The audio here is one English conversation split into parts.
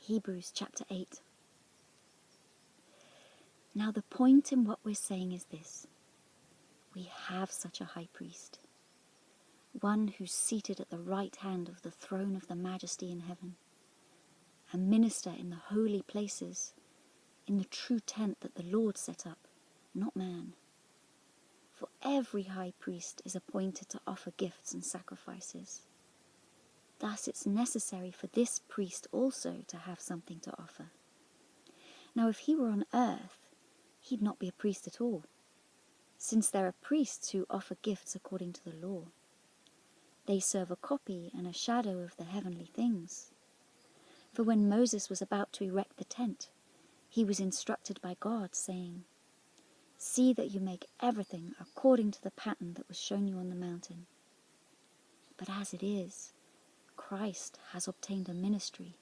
Hebrews chapter 8. Now the point in what we're saying is this. We have such a high priest, one who's seated at the right hand of the throne of the majesty in heaven, a minister in the holy places, in the true tent that the Lord set up, not man. For every high priest is appointed to offer gifts and sacrifices. Thus it's necessary for this priest also to have something to offer. Now if he were on earth, he'd not be a priest at all, since there are priests who offer gifts according to the law. They serve a copy and a shadow of the heavenly things. For when Moses was about to erect the tent, he was instructed by God, saying, "See that you make everything according to the pattern that was shown you on the mountain." But as it is, Christ has obtained a ministry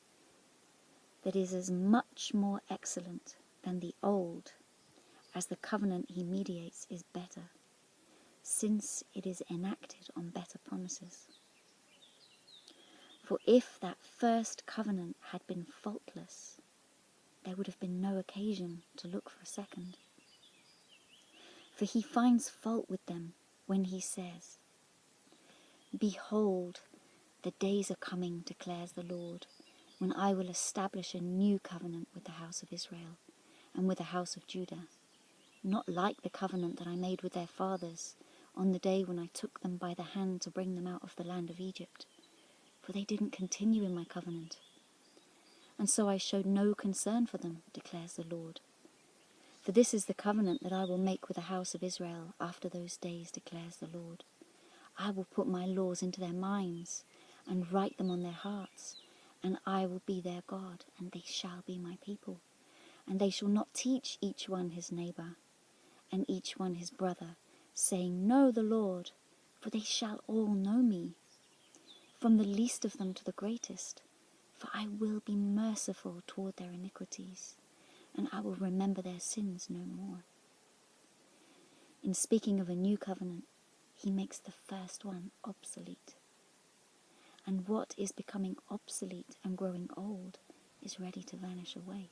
that is as much more excellent than the old, as the covenant he mediates is better, since it is enacted on better promises. For if that first covenant had been faultless, there would have been no occasion to look for a second. For he finds fault with them when he says, "Behold, the days are coming, declares the Lord, when I will establish a new covenant with the house of Israel and with the house of Judah, not like the covenant that I made with their fathers on the day when I took them by the hand to bring them out of the land of Egypt, for they didn't continue in my covenant. And so I showed no concern for them, declares the Lord. For this is the covenant that I will make with the house of Israel after those days, declares the Lord. I will put my laws into their minds and write them on their hearts, and I will be their God, and they shall be my people. And they shall not teach each one his neighbour, and each one his brother, saying, Know the Lord, for they shall all know me, from the least of them to the greatest, for I will be merciful toward their iniquities, and I will remember their sins no more." In speaking of a new covenant, he makes the first one obsolete. And what is becoming obsolete and growing old is ready to vanish away.